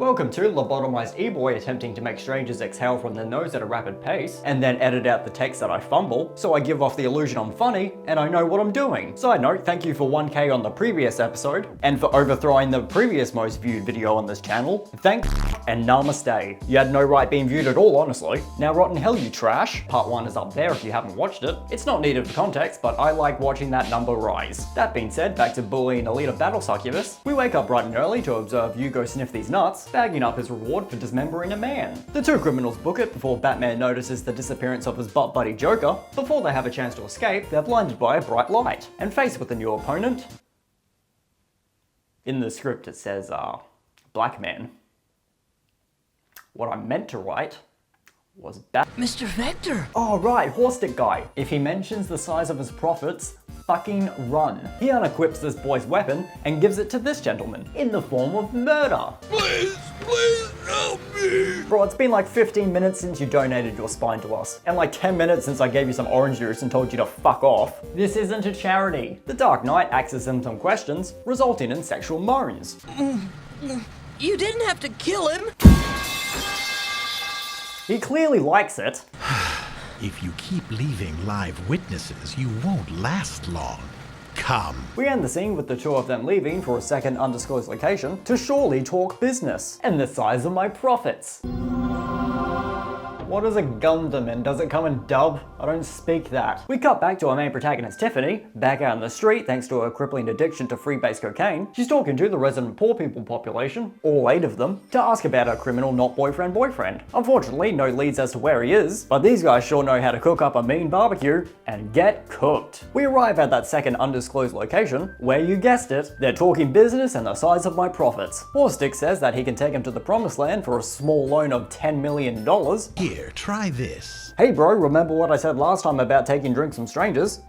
Welcome to lobotomized e-boy attempting to make strangers exhale from their nose at a rapid pace, and then edit out the text that I fumble, so I give off the illusion I'm funny, and I know what I'm doing. Side note, thank you for 1K on the previous episode, and for overthrowing the previous most viewed video on this channel. Thanks, and namaste. You had no right being viewed at all, honestly. Now rotten hell, you trash. Part 1 is up there if you haven't watched it. It's not needed for context, but I like watching that number rise. That being said, back to bullying Alita battle succubus. We wake up bright and early to observe Hugo sniff these nuts, bagging up his reward for dismembering a man. The two criminals book it before Batman notices the disappearance of his butt buddy Joker. Before they have a chance to escape, they're blinded by a bright light, and faced with a new opponent. In the script it says, black man. What I meant to write was Mr. Vector! Oh right, horse stick guy. If he mentions the size of his profits, fucking run. He unequips this boy's weapon and gives it to this gentleman in the form of murder. Please help me! Bro, it's been like 15 minutes since you donated your spine to us, and like 10 minutes since I gave you some orange juice and told you to fuck off. This isn't a charity. The Dark Knight asks him some questions, resulting in sexual moans. You didn't have to kill him! He clearly likes it. If you keep leaving live witnesses, you won't last long. Come. We end the scene with the two of them leaving for a second undisclosed location to surely talk business and the size of my profits. What is a Gundam and does it come in dub? I don't speak that. We cut back to our main protagonist Tiffany, back out in the street thanks to her crippling addiction to freebase cocaine. She's talking to the resident poor people population, all 8 of them, to ask about her criminal not boyfriend. Unfortunately, no leads as to where he is, but these guys sure know how to cook up a mean barbecue and get cooked. We arrive at that second undisclosed location, where you guessed it, they're talking business and the size of my profits. Horstick says that he can take him to the promised land for a small loan of $10 million. Here, try this. Hey bro, remember what I said last time about taking drinks from strangers?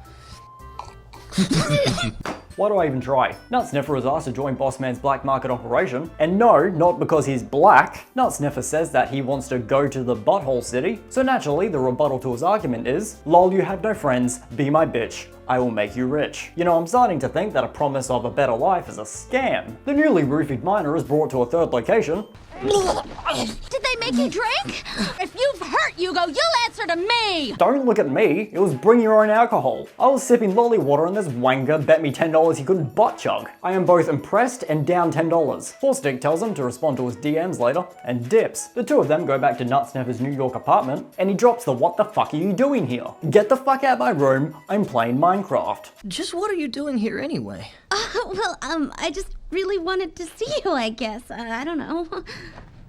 Why do I even try? Nut Sniffer is asked to join Boss Man's black market operation, and no, not because he's black. Nut Sniffer says that he wants to go to the butthole city, so naturally the rebuttal to his argument is, lol, you have no friends, be my bitch, I will make you rich. You know, I'm starting to think that a promise of a better life is a scam. The newly roofied miner is brought to a third location. Did they make you drink? If you've hurt Hugo, you'll answer to me! Don't look at me, it was bring your own alcohol. I was sipping lolly water and this wanker bet me $10 he couldn't butt chug. I am both impressed and down $10. Horstick tells him to respond to his DMs later and dips. The two of them go back to Nut Sniffer's New York apartment and he drops the what the fuck are you doing here? Get the fuck out my room, I'm playing Minecraft. Just what are you doing here anyway? I just really wanted to see you, I guess. I don't know.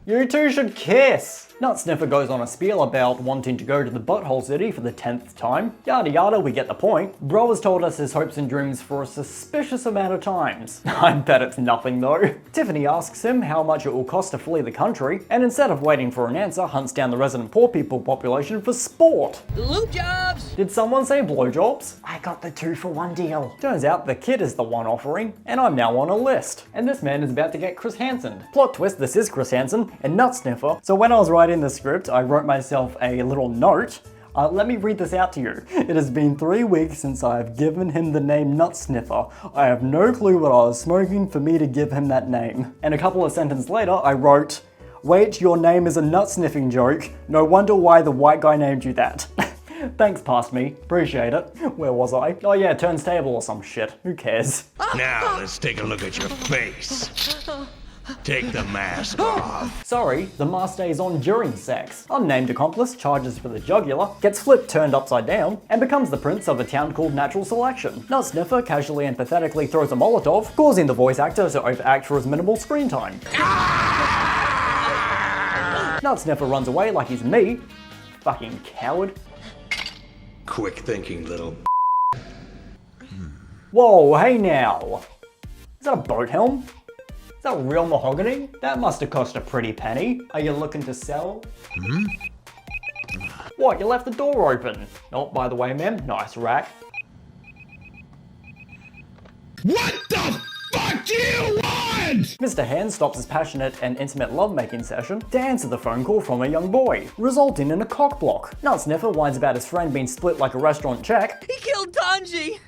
You two should kiss! Nut Sniffer goes on a spiel about wanting to go to the butthole city for the 10th time. Yada yada, we get the point. Bro has told us his hopes and dreams for a suspicious amount of times. I bet it's nothing though. Tiffany asks him how much it will cost to flee the country, and instead of waiting for an answer, hunts down the resident poor people population for sport. Loot jobs! Did someone say blowjobs? I got the 2-for-1 deal. Turns out the kid is the one offering, and I'm now on a list. And this man is about to get Chris Hansen. Plot twist, this is Chris Hansen and Nut Sniffer. So when I was writing the script, I wrote myself a little note. Let me read this out to you. It has been 3 weeks since I have given him the name Nut Sniffer. I have no clue what I was smoking for me to give him that name. And a couple of sentences later, I wrote, wait, your name is a nut sniffing joke. No wonder why the white guy named you that. Thanks, past me. Appreciate it. Where was I? Oh yeah, turns table or some shit. Who cares? Now let's take a look at your face. Take the mask off. Sorry, the mask stays on during sex. Unnamed accomplice charges for the jugular, gets flipped turned upside down, and becomes the prince of a town called Natural Selection. Nut Sniffer casually and pathetically throws a Molotov, causing the voice actor to overact for his minimal screen time. Nut Sniffer runs away like he's me. Fucking coward. Quick thinking, little. Whoa, hey now. Is that a boat helm? Is that real mahogany? That must have cost a pretty penny. Are you looking to sell? What, you left the door open? Oh, by the way, ma'am, nice rack. What the fuck do you want? Mr. Hand stops his passionate and intimate lovemaking session to answer the phone call from a young boy, resulting in a cockblock. Nut Sniffer whines about his friend being split like a restaurant check. He killed Tanji!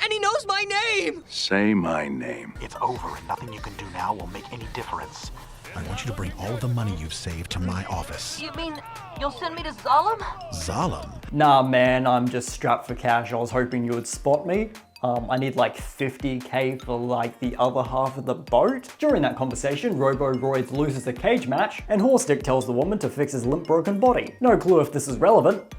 And he knows my name! Say my name. It's over and nothing you can do now will make any difference. I want you to bring all the money you've saved to my office. You mean you'll send me to Zalem? Zalem? Nah man, I'm just strapped for cash. I was hoping you would spot me. I need like 50k for like the other half of the boat. During that conversation, Robo-Roids loses a cage match, and Horstick tells the woman to fix his limp broken body. No clue if this is relevant.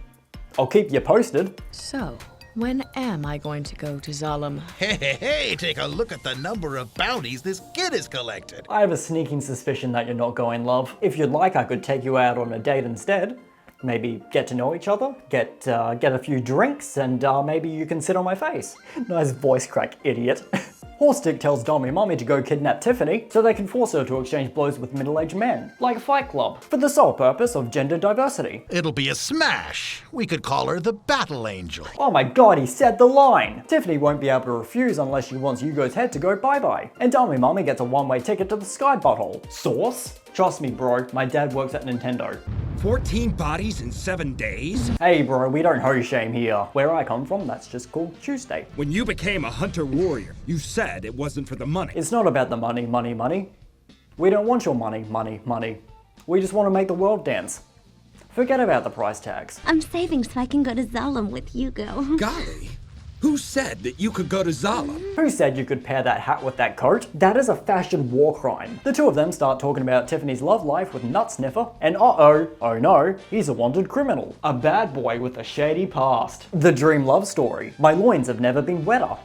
I'll keep you posted. So, when am I going to go to Zalem? Hey, take a look at the number of bounties this kid has collected. I have a sneaking suspicion that you're not going, love. If you'd like, I could take you out on a date instead. Maybe get to know each other, get a few drinks, and maybe you can sit on my face. Nice voice crack, idiot. Horstick tells Dommy Mommy to go kidnap Tiffany so they can force her to exchange blows with middle-aged men, like Fight Club, for the sole purpose of gender diversity. It'll be a smash. We could call her the Battle Angel. Oh my god, he said the line! Tiffany won't be able to refuse unless she wants Hugo's head to go bye-bye. And Dommy Mommy gets a one-way ticket to the Sky Bottle. Source? Trust me bro, my dad works at Nintendo. 14 bodies in 7 days? Hey bro, we don't hoe shame here. Where I come from, that's just called Tuesday. When you became a hunter warrior, you said it wasn't for the money. It's not about the money, money, money. We don't want your money, money, money. We just want to make the world dance. Forget about the price tags. I'm saving so I can go to Zalem with Hugo. Golly, who said that you could go to Zalem? Who said you could pair that hat with that coat? That is a fashion war crime. The two of them start talking about Tiffany's love life with Nut Sniffer, and oh no, he's a wanted criminal. A bad boy with a shady past. The dream love story. My loins have never been wetter.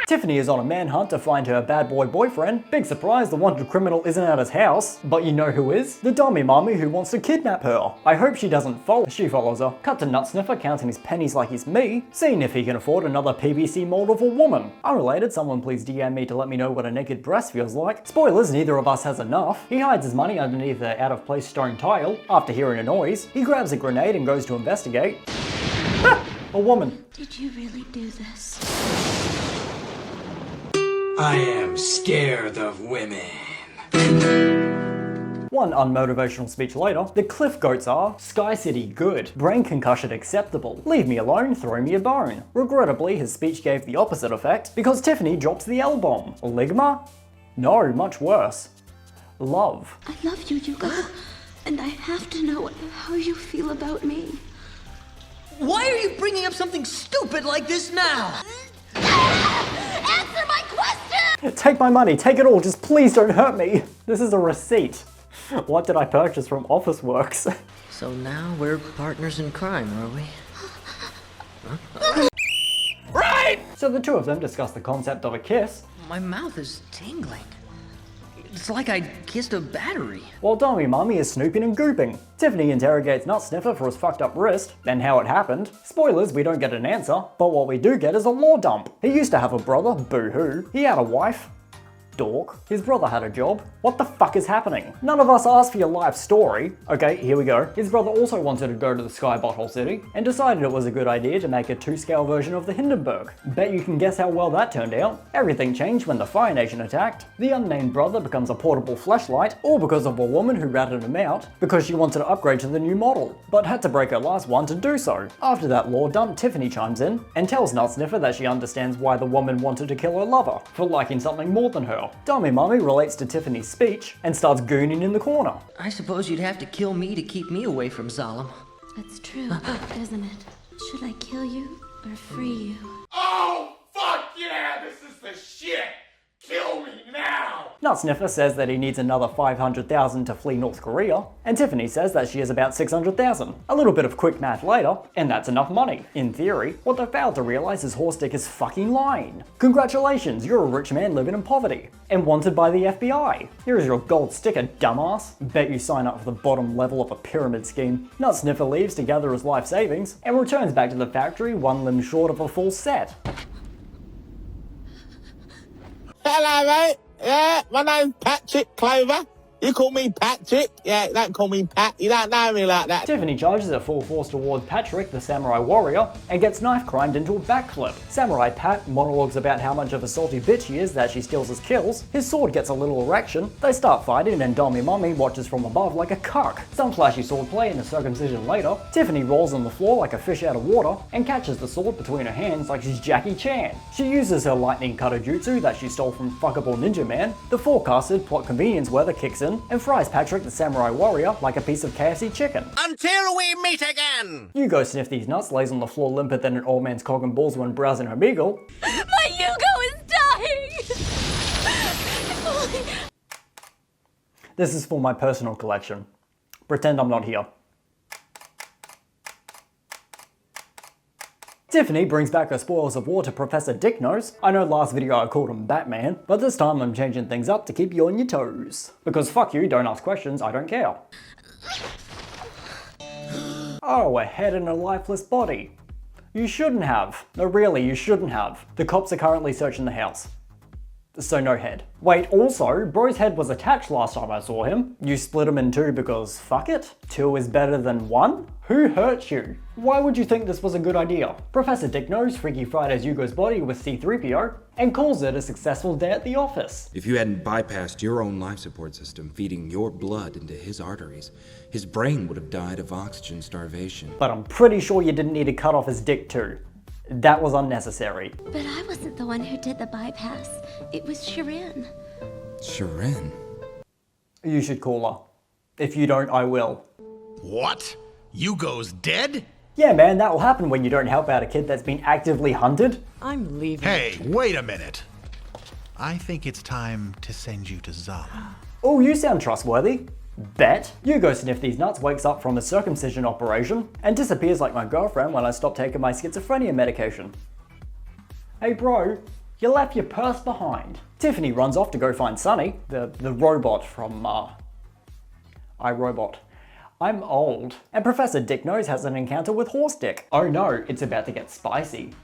Tiffany is on a manhunt to find her bad boy boyfriend. Big surprise, the wanted criminal isn't at his house. But you know who is? The Dommy Mommy who wants to kidnap her. I hope she doesn't follow. She follows her. Cut to Nut Sniffer counting his pennies like he's me, seeing if he can afford another PVC mold of a woman. Unrelated, someone please DM me to let me know what a naked breast feels like. Spoilers, neither of us has enough. He hides his money underneath the out-of-place stone tile. After hearing a noise, he grabs a grenade and goes to investigate. Ah! A woman. Did you really do this? I am scared of women. One unmotivational speech later, the Cliff Goats are Sky City good, brain concussion acceptable, leave me alone, throw me a bone. Regrettably, his speech gave the opposite effect because Tiffany drops the L bomb. Ligma? No, much worse. Love. I love you, Hugo. And I have to know how you feel about me. Why are you bringing up something stupid like this now? Answer my question! Take my money, take it all, just please don't hurt me. This is a receipt. What did I purchase from Officeworks? So now we're partners in crime, are we? So the two of them discuss the concept of a kiss, My mouth is tingling. It's like I kissed a battery. while Dommy Mommy is snooping and gooping. Tiffany interrogates Nut Sniffer for his fucked up wrist, and how it happened. Spoilers, we don't get an answer, but what we do get is a law dump. He used to have a brother, boo-hoo. He had a wife. Dork. His brother had a job. What the fuck is happening? None of us asked for your life story. Okay, here we go. His brother also wanted to go to the Sky Bottle City and decided it was a good idea to make a 2-scale version of the Hindenburg. Bet you can guess how well that turned out. Everything changed when the Fire Nation attacked. The unnamed brother becomes a portable flashlight, all because of a woman who ratted him out because she wanted to upgrade to the new model, but had to break her last one to do so. After that law dump, Tiffany chimes in and tells Nut Sniffer that she understands why the woman wanted to kill her lover, for liking something more than her. Dommy Mommy relates to Tiffany's speech and starts gooning in the corner. I suppose you'd have to kill me to keep me away from Zalem. That's true, isn't it? Should I kill you or free you? Oh, fuck yeah, this is the shit! Kill me now! Nut Sniffer says that he needs another 500,000 to flee North Korea, and Tiffany says that she has about 600,000. A little bit of quick math later, and that's enough money. In theory, what they failed to realize is Horstick is fucking lying. Congratulations, you're a rich man living in poverty, and wanted by the FBI. Here is your gold sticker, dumbass. Bet you sign up for the bottom level of a pyramid scheme. Nut Sniffer leaves to gather his life savings, and returns back to the factory one limb short of a full set. Hello, mate. Yeah, my name's Patrick Clover. You call me Patrick? Yeah, don't call me Pat. You don't know me like that. Tiffany charges at full force towards Patrick, the samurai warrior, and gets knife crimed into a backflip. Samurai Pat monologues about how much of a salty bitch he is that she steals his kills. His sword gets a little erection. They start fighting and Dommy Mommy watches from above like a cuck. Some flashy swordplay and a circumcision later. Tiffany rolls on the floor like a fish out of water and catches the sword between her hands like she's Jackie Chan. She uses her lightning cutter jutsu that she stole from fuckable Ninja Man. The forecasted plot convenience weather kicks in and fries Patrick the samurai warrior like a piece of KFC chicken. Until we meet again! Yugo Sniff These Nuts lays on the floor limper than an old man's cock and balls when browsing her Beagle. My Yugo is dying! This is for my personal collection. Pretend I'm not here. Tiffany brings back her spoils of war to Professor Dicknose. I know last video I called him Batman, but this time I'm changing things up to keep you on your toes. Because fuck you, don't ask questions, I don't care. Oh, a head and a lifeless body. You shouldn't have. No, really, you shouldn't have. The cops are currently searching the house. So no head. Wait, also, bro's head was attached last time I saw him. You split him in two because fuck it? Two is better than one? Who hurt you? Why would you think this was a good idea? Professor Dicknose Freaky Fridays Yugo's body with C-3PO and calls it a successful day at the office. If you hadn't bypassed your own life support system, feeding your blood into his arteries, his brain would have died of oxygen starvation. But I'm pretty sure you didn't need to cut off his dick too. That was unnecessary. But I wasn't the one who did the bypass. It was Shirin. Shirin? You should call her. If you don't, I will. What? Yugo's dead? Yeah man, that will happen when you don't help out a kid that's been actively hunted. I'm leaving. Hey, wait a minute. I think it's time to send you to Zala. Oh, you sound trustworthy. Bet. Yugo Sniff These Nuts wakes up from a circumcision operation and disappears like my girlfriend when I stop taking my schizophrenia medication. Hey bro, you left your purse behind. Tiffany runs off to go find Sunny, the robot from iRobot. I'm old. And Professor Dicknose has an encounter with Horse Dick. Oh no, it's about to get spicy.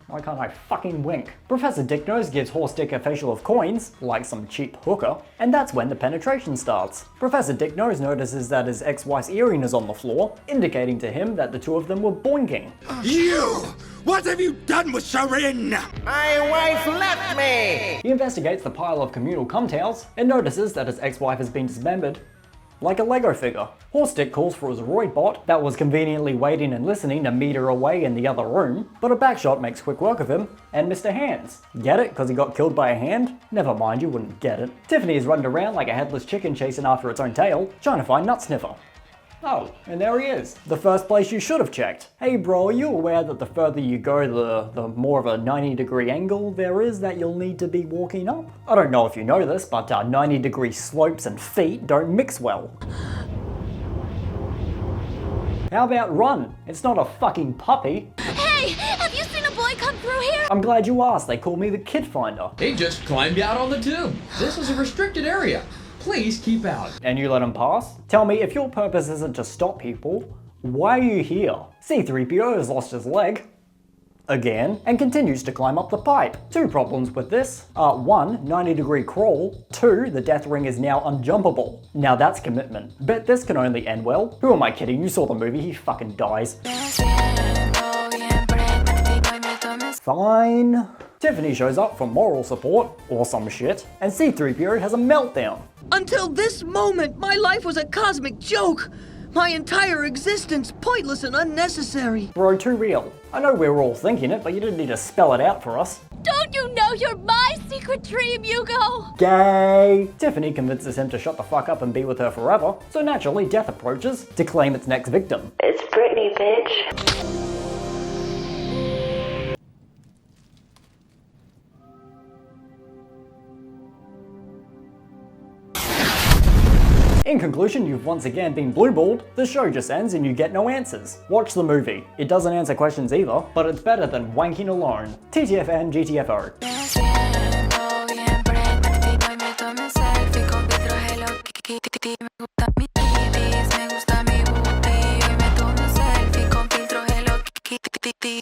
Why can't I fucking wink? Professor Dicknose gives Horse Dick a facial of coins, like some cheap hooker, and that's when the penetration starts. Professor Dicknose notices that his ex-wife's earring is on the floor, indicating to him that the two of them were boinking. You! What have you done with Shirin? My wife left me! He investigates the pile of communal cum towels and notices that his ex-wife has been dismembered like a Lego figure. Horstick calls for his Roid bot that was conveniently waiting and listening a meter away in the other room, but a backshot makes quick work of him and Mr. Hands. Get it? Because he got killed by a hand? Never mind, you wouldn't get it. Tiffany is running around like a headless chicken chasing after its own tail, trying to find Nut Sniffer. Oh, and there he is. The first place you should have checked. Hey bro, are you aware that the further you go, the more of a 90-degree angle there is that you'll need to be walking up? I don't know if you know this, but 90-degree slopes and feet don't mix well. How about run? It's not a fucking puppy. Hey, have you seen a boy come through here? I'm glad you asked. They call me the Kid Finder. He just climbed out on the tube. This is a restricted area. Please keep out. And you let him pass? Tell me, if your purpose isn't to stop people, why are you here? C-3PO has lost his leg. Again, and continues to climb up the pipe. Two problems with this. 1, 90-degree crawl. 2, the death ring is now unjumpable. Now that's commitment. Bet this can only end well. Who am I kidding? You saw the movie, he fucking dies. Fine. Tiffany shows up for moral support, or some shit, and C-3PO has a meltdown. Until this moment, my life was a cosmic joke. My entire existence pointless and unnecessary. Bro, too real. I know we were all thinking it, but you didn't need to spell it out for us. Don't you know you're my secret dream, Yugo? Gay! Tiffany convinces him to shut the fuck up and be with her forever, so naturally death approaches to claim its next victim. It's Britney, bitch. In conclusion, you've once again been blueballed, the show just ends and you get no answers. Watch the movie. It doesn't answer questions either, but it's better than wanking alone. TTFN GTFO.